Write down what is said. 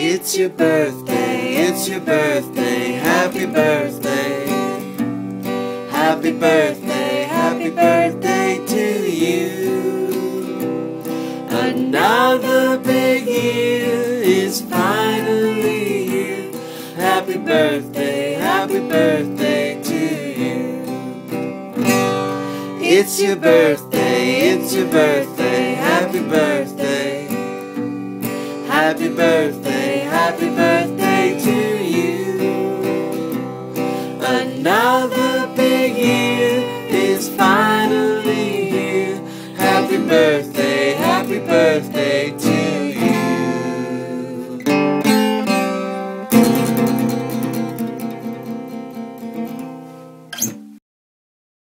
It's your birthday, it's your birthday, happy birthday. Happy birthday to you. Another big year is finally here. Happy birthday to you. It's your birthday, happy birthday. Happy birthday